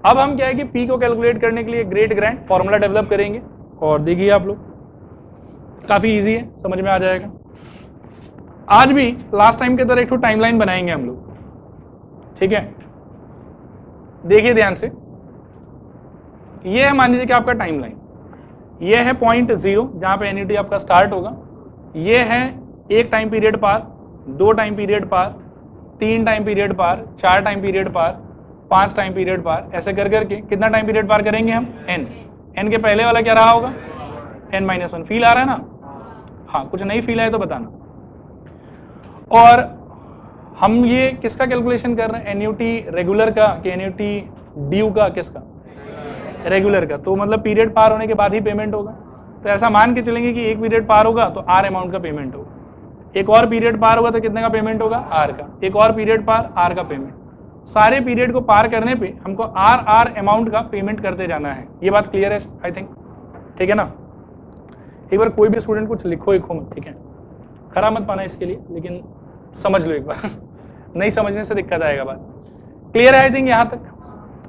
अब हम क्या है कि पी को कैलकुलेट करने के लिए ग्रेट ग्रैंड फॉर्मूला डेवलप करेंगे और देखिए आप लोग, काफी इजी है, समझ में आ जाएगा। आज भी लास्ट टाइम की तरह एक टाइमलाइन बनाएंगे हम लोग। ठीक है, देखिए ध्यान से, ये है मान लीजिए कि आपका टाइमलाइन, ये है पॉइंट 0 जहां पे एन्युटी आपका स्टार्ट होगा, ये है 1 टाइम पीरियड पार, 2 टाइम पीरियड पार, 3 टाइम पीरियड पार, 4 टाइम पीरियड पार, 5 टाइम पीरियड पार, ऐसे कर करके कितना टाइम पीरियड पार करेंगे हम, n के पहले वाला क्या रहा होगा, n-1। फील आ रहा है ना? हाँ, कुछ नहीं फील आए तो बताना। और हम ये किसका कैलकुलेशन कर रहे हैं, एन्युटी रेगुलर का कि एन्युटी ड्यू का, किसका, रेगुलर का। तो मतलब पीरियड पार होने के बाद ही पेमेंट होगा। तो ऐसा मान के चलेंगे कि एक पीरियड पार होगा तो आर अमाउंट का पेमेंट होगा, एक और पीरियड पार होगा तो कितने का पेमेंट होगा, आर का, एक और पीरियड पार, आर का पेमेंट। सारे पीरियड को पार करने पे हमको आर अमाउंट का पेमेंट करते जाना है। ये बात क्लियर है आई थिंक? ठीक है ना? एक बार कोई भी स्टूडेंट कुछ लिखो एक मत, ठीक है, खराब मत पाना इसके लिए, लेकिन समझ लो एक बार नहीं समझने से दिक्कत आएगा। बात क्लियर है आई थिंक? यहाँ तक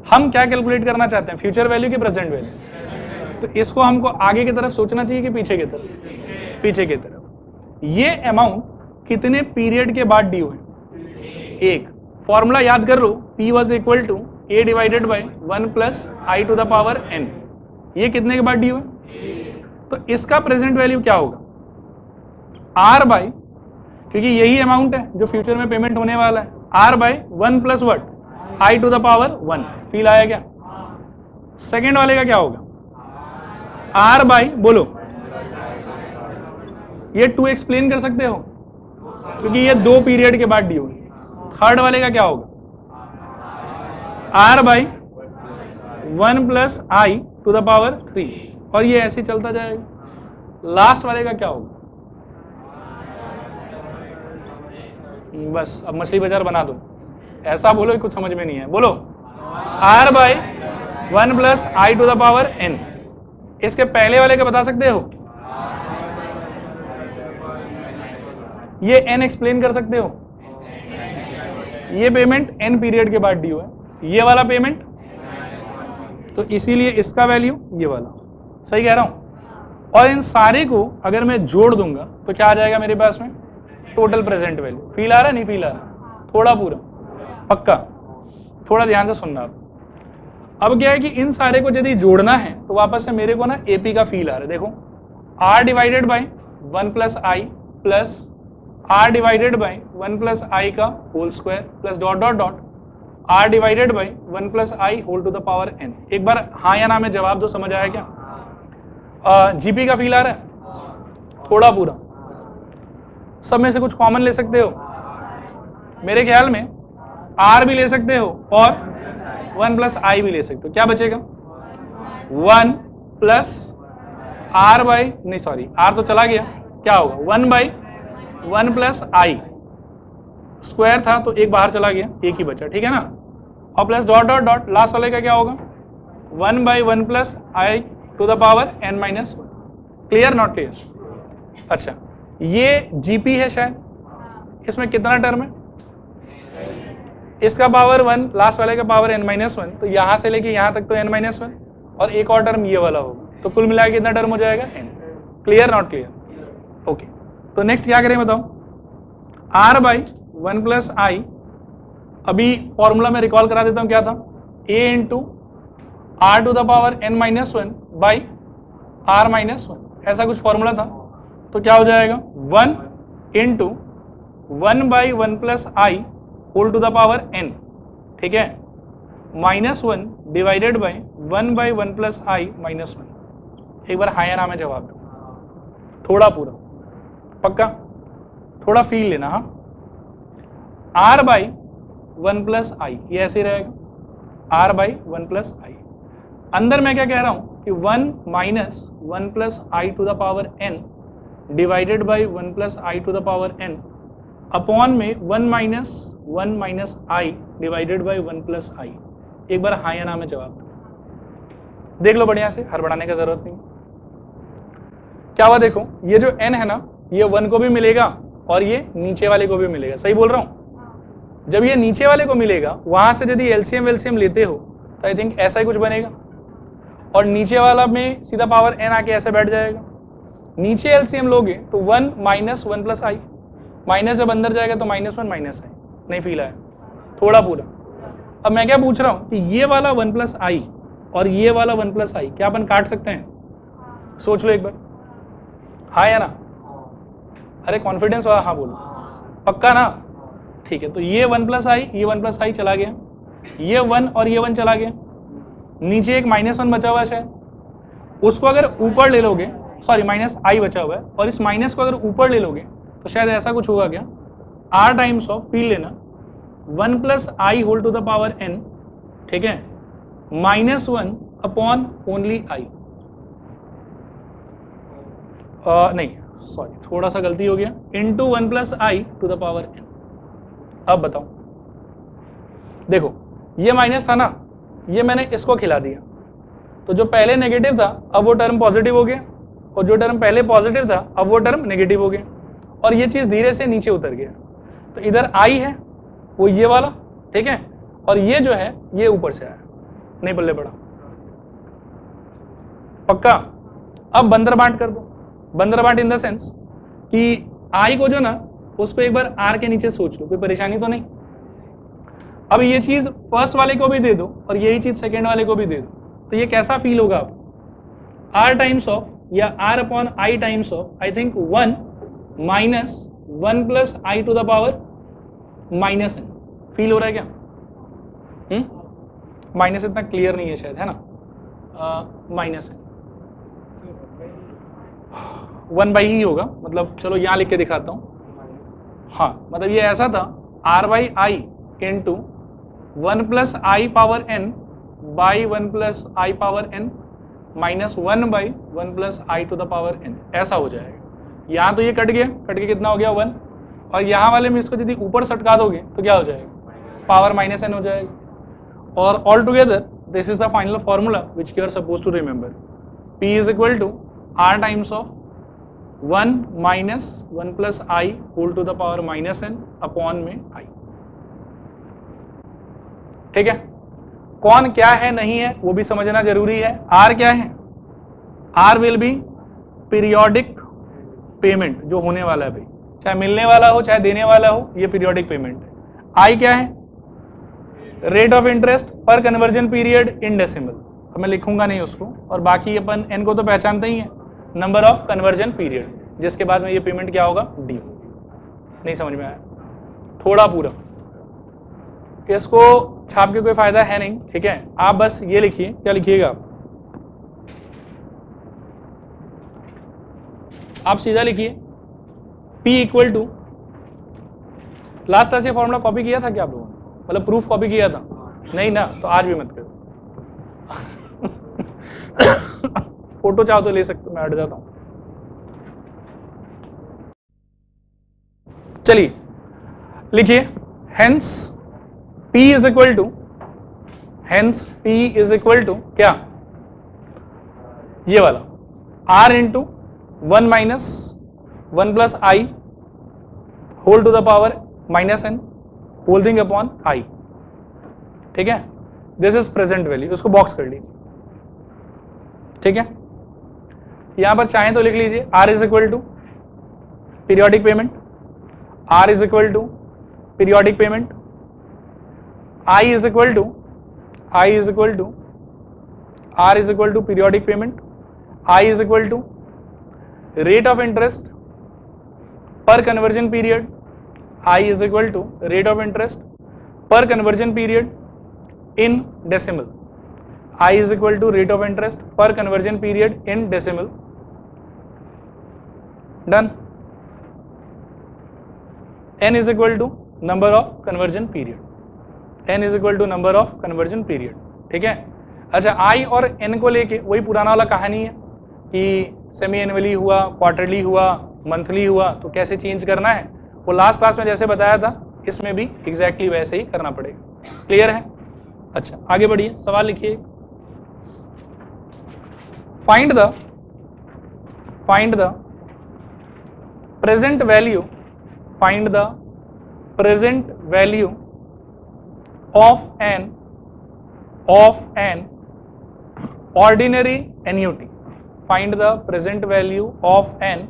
हम क्या कैलकुलेट करना चाहते हैं, फ्यूचर वैल्यू की प्रेजेंट वैल्यू। तो इसको हमको आगे की तरफ सोचना चाहिए कि पीछे की तरफ, पीछे की तरफ। ये अमाउंट कितने पीरियड के बाद ड्यू है, एक। फॉर्मूला याद कर लो, P was equal to A divided by 1 plus I to the power n। ये कितने के बाद ड्यू है, तो इसका प्रेजेंट वैल्यू क्या होगा, R बाई, क्योंकि यही अमाउंट है जो फ्यूचर में पेमेंट होने वाला है, R by 1 plus what, I to the power 1। Feel आया क्या? सेकेंड वाले का क्या होगा, R बाई, बोलो, ये 2 एक्सप्लेन कर सकते हो क्योंकि ये 2 पीरियड के बाद ड्यू है। थर्ड वाले का क्या होगा, R by 1 plus I to the power 3, और ये ऐसे चलता जाएगा। लास्ट वाले का क्या होगा, बस अब मछली बाजार बना दो, ऐसा बोलो कुछ समझ में नहीं है, बोलो R by 1 plus I to the power n। इसके पहले वाले का बता सकते हो, ये n एक्सप्लेन कर सकते हो, ये पेमेंट n पीरियड के बाद ड्यू है, ये वाला पेमेंट, तो इसीलिए इसका वैल्यू ये वाला, सही कह रहा हूं। और इन सारे को अगर मैं जोड़ दूंगा तो क्या आ जाएगा मेरे पास में, टोटल प्रेजेंट वैल्यू। फील आ रहा है, नहीं फील आ रहा, थोड़ा पूरा पक्का, थोड़ा ध्यान से सुनना। अब क्या है कि इन सारे को यदि जोड़ना है तो वापस से मेरे को ना एपी का फील आ रहा है। देखो, r divided by 1 plus i plus r divided by 1 plus i का whole square plus dot dot dot r divided by 1 plus I whole to the power n। एक बार हाँ या ना में जवाब दो, समझ आया क्या? जीपी का फील आ रहा है, थोड़ा पूरा। सब में से कुछ कॉमन ले सकते हो, मेरे ख्याल में r भी ले सकते हो और 1 प्लस आई भी ले सकते हो। क्या बचेगा, 1 प्लस r बाई, नहीं सॉरी r तो चला गया, क्या होगा 1 बाई 1 प्लस आई, स्क्वायर था तो एक बाहर चला गया, एक ही बचा, ठीक है ना, और plus dot dot dot, last वाले का क्या होगा 1 by 1 plus I to the power n minus 1। Clear, not clear? अच्छा, ये जीपी है शायद, इसमें कितना टर्म है, इसका पावर 1, लास्ट वाले का पावर n माइनस 1, तो यहां से लेके यहां तक तो n माइनस 1, और एक और टर्म ये वाला होगा, तो कुल मिला के कितना टर्म हो जाएगा n। Clear, not clear? Okay, तो नेक्स्ट क्या करें बताओ, r बाई 1 प्लस आई, अभी फॉर्मूला में रिकॉल करा देता हूं, क्या था, a into R to the power n minus 1 by r minus 1, ऐसा कुछ फॉर्मूला था। तो क्या हो जाएगा 1 into 1 by 1 plus I whole to the power n, ठीक है, minus 1 divided by 1 by 1 plus I minus 1। एक बार हाँ या ना में जवाब दो, थोड़ा पूरा पक्का, थोड़ा फील लेना। हाँ, r बाई 1 प्लस आई, ये ऐसे ही रहेगा, r बाई 1 प्लस आई। अंदर मैं क्या कह रहा हूं कि 1 minus 1 plus I to the power n divided by 1 plus I to the power n upon में 1 minus i divided by 1 plus i. एक बार हाँ या ना में जवाब देख लो बढ़िया से, हड़बड़ाने का जरूरत नहीं। क्या हुआ देखो, ये जो n है ना, ये 1 को भी मिलेगा और ये नीचे वाले को भी मिलेगा, सही बोल रहा हूं, जब ये नीचे वाले को मिलेगा वहां से यदि एलसीएम वेलसीएम लेते हो तो आई थिंक ऐसा ही कुछ बनेगा, और नीचे वाला में सीधा पावर n आके ऐसे बैठ जाएगा। नीचे एलसीएम लोगे तो 1 माइनस 1 प्लस आई, माइनस जब अंदर जाएगा तो -1 माइनस आई। नहीं फील आया थोड़ा पूरा। अब मैं क्या पूछ रहा हूं कि ये वाला 1 प्लस आई और ये वाला 1 प्लस आई क्या अपन काट सकते हैं? सोच लो एक बार, हाँ या ना? अरे कॉन्फिडेंस वाला हाँ बोलो, पक्का ना? ठीक है, तो ये 1 प्लस आई, ये 1 प्लस आई चला गया, ये 1 और ये 1 चला गया, नीचे एक -1 बचा हुआ है शायद, उसको अगर ऊपर ले लोगे, सॉरी माइनस आई बचा हुआ है, और इस माइनस को अगर ऊपर ले लोगे तो शायद ऐसा कुछ होगा क्या, r टाइम्स ऑफ, फील लेना, 1 plus I whole to the power n, ठीक है, -1 अपॉन ओनली आई। नहीं सॉरी थोड़ा सा गलती हो गया, into 1 plus I to the power n। अब बताओ, देखो ये माइनस था ना, ये मैंने इसको खिला दिया, तो जो पहले नेगेटिव था अब वो टर्म पॉजिटिव हो गया, और जो टर्म पहले पॉजिटिव था अब वो टर्म नेगेटिव हो गया, और ये चीज धीरे से नीचे उतर गया। तो इधर आई है वो ये वाला, ठीक है, और ये जो है ये ऊपर से आया, नहीं पल्ले पड़ा, पक्का। अब बंदर बांट कर दो, बंदर बांट इन द सेंस कि आई को जो ना उसको एक बार आर के नीचे सोच लो, कोई परेशानी तो नहीं। अब ये चीज फर्स्ट वाले को भी दे दो और यही चीज सेकेंड वाले को भी दे दो, तो ये कैसा फील होगा आप? आर टाइम्स ऑफ या R upon I times of I think 1 minus 1 plus I to the power minus n, feel हो रहा है क्या? माइनस इतना क्लियर नहीं है शायद, है ना? माइनस n 1 बाई ही होगा, मतलब चलो यहाँ लिख के दिखाता हूँ। हाँ मतलब ये ऐसा था, r by I into 1 plus I power n by 1 plus I power n minus 1 by 1 plus I to the power n, ऐसा हो जाएगा। यहाँ तो ये कट गया, कट के कितना हो गया 1, और यहाँ वाले में इसको यदि ऊपर सटका दोगे तो क्या हो जाएगा, पावर माइनस n हो जाएगा। और all together this is the final formula which you are suppose to remember, p is equal to r times of 1 minus 1 plus I whole to the power minus n upon में i। ठीक है, कौन क्या है नहीं है वो भी समझना जरूरी है। r क्या है? r will be periodic payment जो होने वाला है भाई, चाहे मिलने वाला हो चाहे देने वाला हो, ये पीरियोडिक पेमेंट है। i क्या है? Rate of interest per conversion period in decimal, अब मैं लिखूंगा नहीं उसको, और बाकी अपन n को तो पहचानते ही है, नंबर ऑफ कन्वर्जन पीरियड, जिसके बाद में ये पेमेंट क्या होगा, डी। नहीं समझ में आया? थोड़ा पूरा इसको छाप के कोई फायदा है नहीं, ठीक है। आप बस ये लिखिए, क्या लिखिएगा आप सीधा लिखिए P equal to, last class ये फॉर्मूला कॉपी किया था क्या आप लोगों ने, मतलब प्रूफ कॉपी किया था? नहीं ना, तो आज भी मत करो। फोटो चाहो तो ले सकते हो, मैं हट जाता हूं। चलिए लिखिए, hence P is equal to, hence P is equal to क्या, ये वाला R into 1 minus 1 plus I whole to the power minus n whole thing upon i, ठीक है। दिस इज प्रेजेंट वैल्यू, उसको बॉक्स कर लीजिए, ठीक है। यहां पर चाहें तो लिख लीजिए R is equal to periodic payment, R is equal to periodic payment, I is equal to, I is equal to, R is equal to periodic payment, I is equal to rate of interest per conversion period, I is equal to rate of interest per conversion period in decimal, I is equal to rate of interest per conversion period in decimal. Done. N is equal to number of conversion period, N is equal to number of conversion period, ठीक है। अच्छा I और N को लेके वही पुराना वाला कहानी है कि सेमी एनुअली हुआ, क्वार्टरली हुआ, मंथली हुआ, तो कैसे चेंज करना है वो लास्ट क्लास में जैसे बताया था, इसमें भी एग्जैक्टली वैसे ही करना पड़ेगा। क्लियर है? अच्छा आगे बढ़िए, सवाल लिखिए। Find the present value, find the present value of an ordinary annuity. Find the present value of an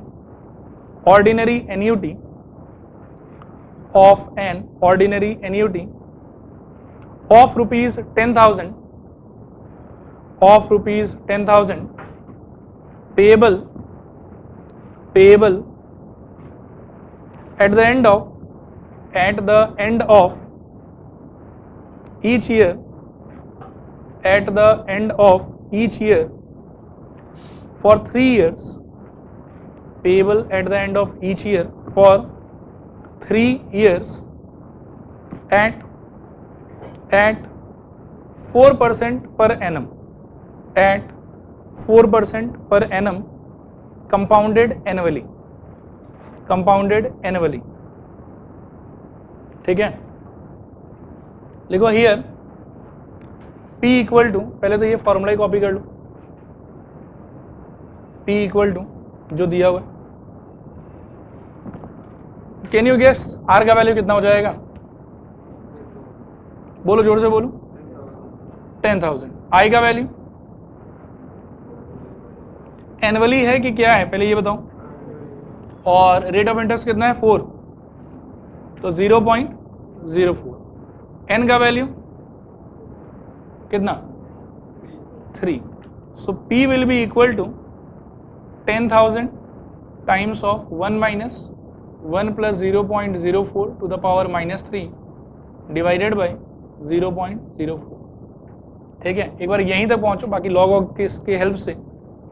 ordinary annuity of rupees 10,000 payable at the end of each year for 3 years, payable at the end of each year for 3 years at 4% per annum, compounded annually. ठीक है, लिखो हियर P इक्वल टू, पहले तो ये फॉर्मूला ही कॉपी कर लो, P इक्वल टू जो दिया हुआ है, कैन यू गेस R का वैल्यू कितना हो जाएगा? बोलो, जोर से बोलो, 10,000। I का वैल्यू एनुअली है कि क्या है, पहले ये बताओ। और रेट ऑफ इंटरेस्ट कितना है? 4, तो 0.04। N का वैल्यू कितना? 3। So P will be equal to 10,000 times of 1 minus 1 plus 0.04 to the power -3 divided by 0.04। ठीक है, एक बार यहीं तक पहुंचो, बाकी लॉग ऑफ की हेल्प से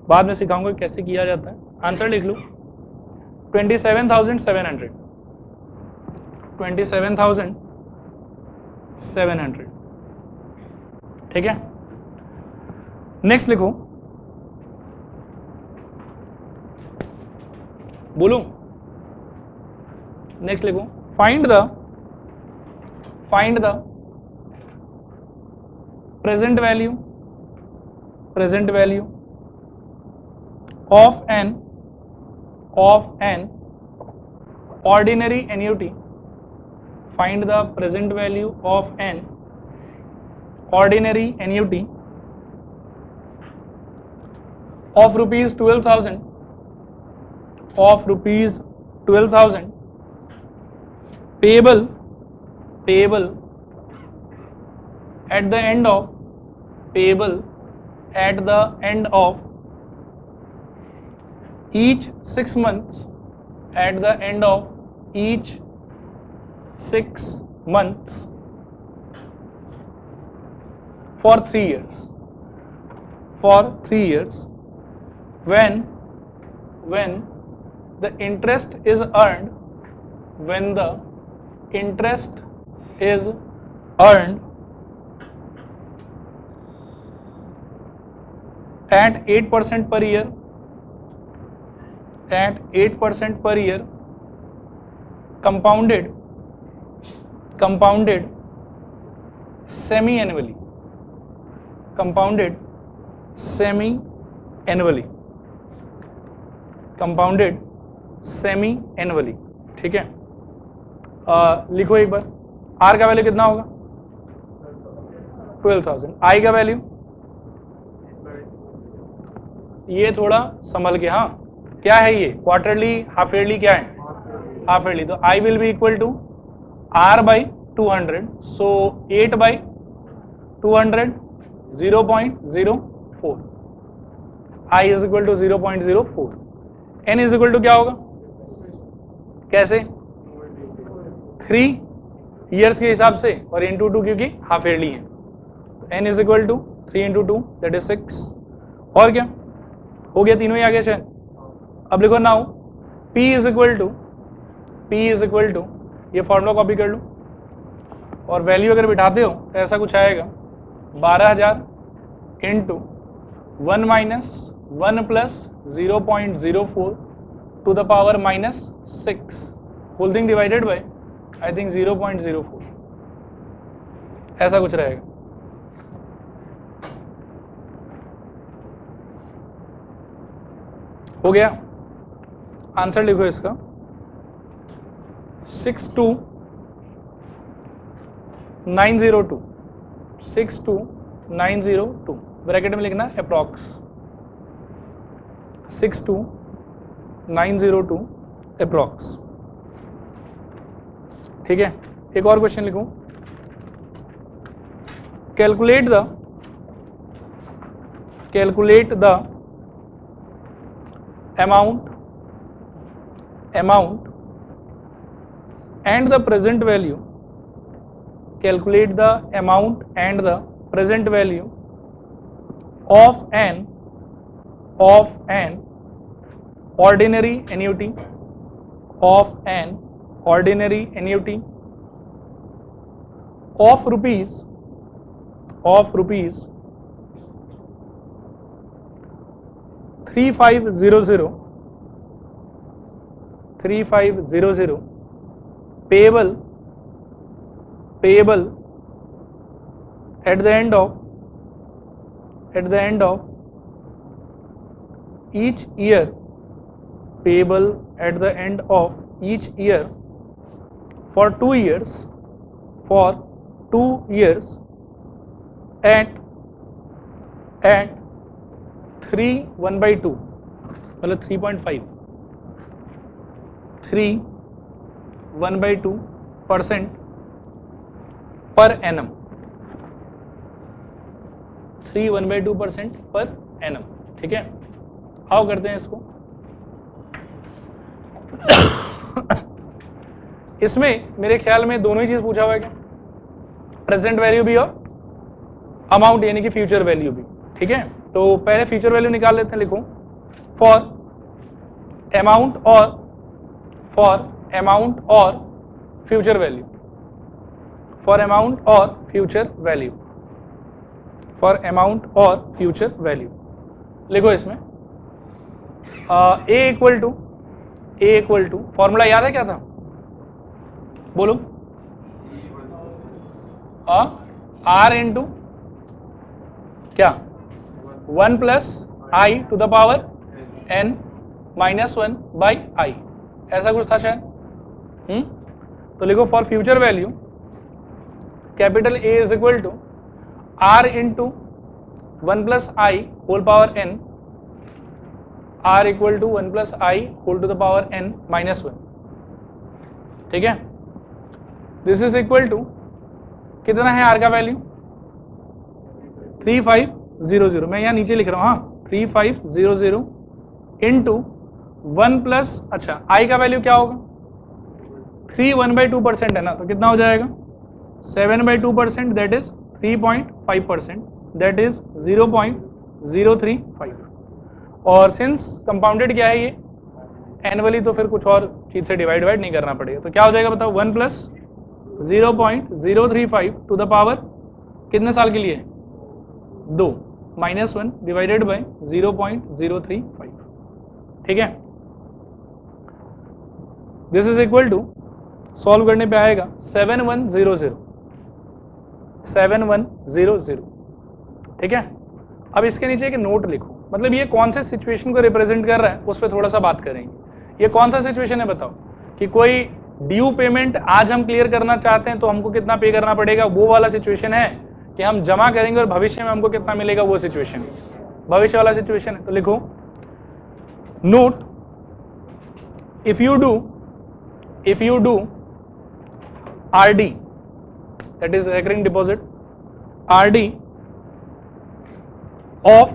बाद में सिखाऊंगा कैसे किया जाता है। आंसर लिख लो, 27,700। 27,700। ठीक है, नेक्स्ट लिखो, बोलो, नेक्स्ट लिखो, find the present value of an ordinary annuity. Find the present value of an ordinary annuity of rupees 12,000 payable at the end of each 6 months, for 3 years, when the interest is earned at 8% per year, compounded semi-annually, ठीक है। लिखो एक बार, R का वैल्यू कितना होगा? 12,000। I का वैल्यू, ये थोड़ा संभल के, हाँ क्या है ये, क्वार्टरली, हाफ ईयरली, क्या है? Half yearly. तो I will be equal to R by 200, so 8 by 200, 0.04। I is equal to 0.04। N is equal to क्या होगा? कैसे? 3 ईयर्स के हिसाब से और इंटू 2 क्योंकि हाफ ईयरली है। N is equal to 3 into 2 that is 6। और क्या हो गया? तीनों ही आ गया शायद। अब लिखो now P is equal to, ये फॉर्मूला कॉपी कर लो और वैल्यू अगर बिठाते हो तो ऐसा कुछ आएगा, 12,000 into 1 minus 1 plus 0.04 to the power -6 whole thing divided by I think 0.04, ऐसा कुछ रहेगा। हो गया? आंसर लिखो इसका, 902 62902 ब्रैकेट में लिखना अप्रॉक्स 62902 अप्रॉक्स। ठीक है, एक और क्वेश्चन लिखूं, calculate the amount and the present value, calculate the amount and the present value of an ordinary annuity of rupees 3500 payable at the end of each year, payable at the end of each year for 2 years at 3/1/2 मतलब 3.5 3/1/2% per annum, 3/1/2% per annum। ठीक है, आओ करते हैं इसको। इसमें मेरे ख्याल में दोनों ही चीज पूछा हुआ है क्या, प्रेजेंट वैल्यू भी और अमाउंट यानी कि फ्यूचर वैल्यू भी। ठीक है, तो पहले फ्यूचर वैल्यू निकाल लेते हैं। लिखो फॉर अमाउंट और फ्यूचर वैल्यू, फॉर अमाउंट और फ्यूचर वैल्यू लिखो। इसमें ए इक्वल टू फॉर्मूला याद है क्या था, बोलो। आर इंटू क्या 1 + i to the power n -1/i, ऐसा कुछ था शायद। तो लिखो for future value capital A is equal to R into 1 + i whole power n, R equal to 1 + i whole to the power n -1। ठीक है, दिस इज इक्वल टू कितना है R का वैल्यू 3500, मैं यहाँ नीचे लिख रहा हूँ। हाँ 3500 इंटू 1 + अच्छा I का वैल्यू क्या होगा 3/1/2% है ना, तो कितना हो जाएगा 7/2%, दैट इज 3.5%, दैट इज 0.035। और सिंस कंपाउंडेड क्या है ये एनुअली, तो फिर कुछ और चीज से डिवाइड नहीं करना पड़ेगा। तो क्या हो जाएगा बताओ 1 + 0.035 टू द पावर कितने साल के लिए 2 -1 डिवाइडेड बाय 0.035। ठीक है, this is equal to solve करने पे आएगा 7100। ठीक है, अब इसके नीचे एक नोट लिखो, मतलब ये कौन से सिचुएशन को रिप्रेजेंट कर रहा है उस पर थोड़ा सा बात करेंगे। ये कौन सा सिचुएशन है बताओ, कि कोई ड्यू पेमेंट आज हम क्लियर करना चाहते हैं तो हमको कितना पे करना पड़ेगा, वो वाला सिचुएशन है, कि हम जमा करेंगे और भविष्य में हमको कितना मिलेगा, वो सिचुएशन भविष्य वाला सिचुएशन है। तो लिखो note if you do RD, that is recurring deposit, RD of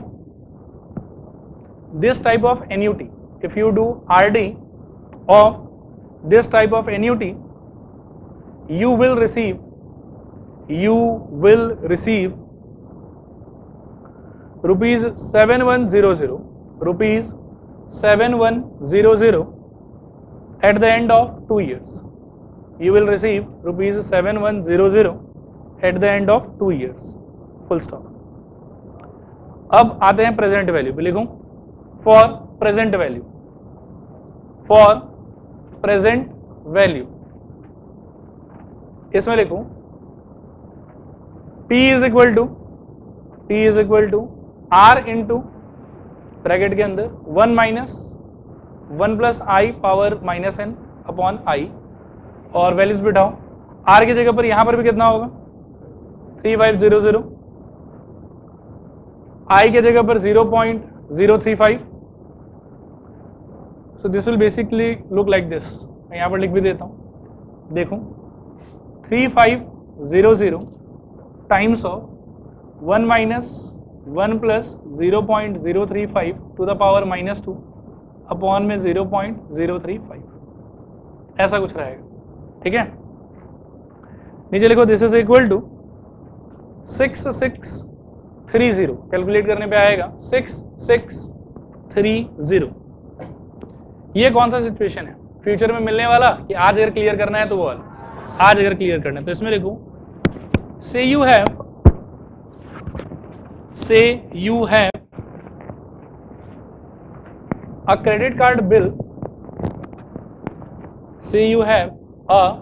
this type of annuity, if you do RD of this type of annuity, you will receive rupees 7100 at the end of 2 years. You will receive rupees 7100 at the end of 2 years. Full stop. अब आते हैं प्रेजेंट वैल्यू पे। लिखूं फॉर प्रेजेंट वैल्यू, इसमें लिखूं P is equal to R into bracket के अंदर 1 + i power -n upon i, और वैल्यूज बिठाओ। R की जगह पर यहां पर भी कितना होगा 3500, I के जगह पर 0.035, so this will basically look like this. मैं यहाँ पर लिख भी देता हूँ, देखो 3500 times of 1 minus 1 plus 0.035 to the power -2 upon में 0.035, ऐसा कुछ रहेगा, ठीक है। नीचे लिखो this is equal to 6630, calculate करने पे आएगा 6630। ये कौन सा सिचुएशन है, फ्यूचर में मिलने वाला कि आज अगर क्लियर करना है तो वो वाला, आज अगर क्लियर करना है तो इसमें लिखो से you have a credit card bill, say you have a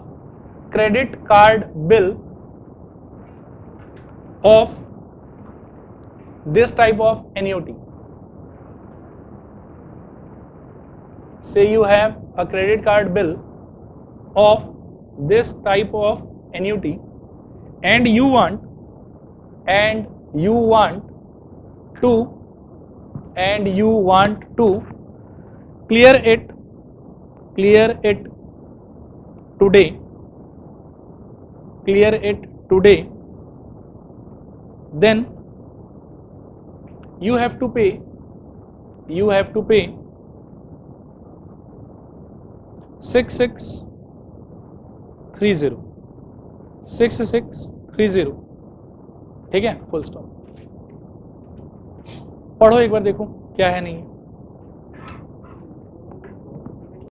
credit card bill of this type of annuity. Say you have a credit card bill of this type of annuity and you want to clear it today, then you have to pay 6630, ठीक है, फुल स्टॉप। पढ़ो एक बार, देखो क्या है नहीं है।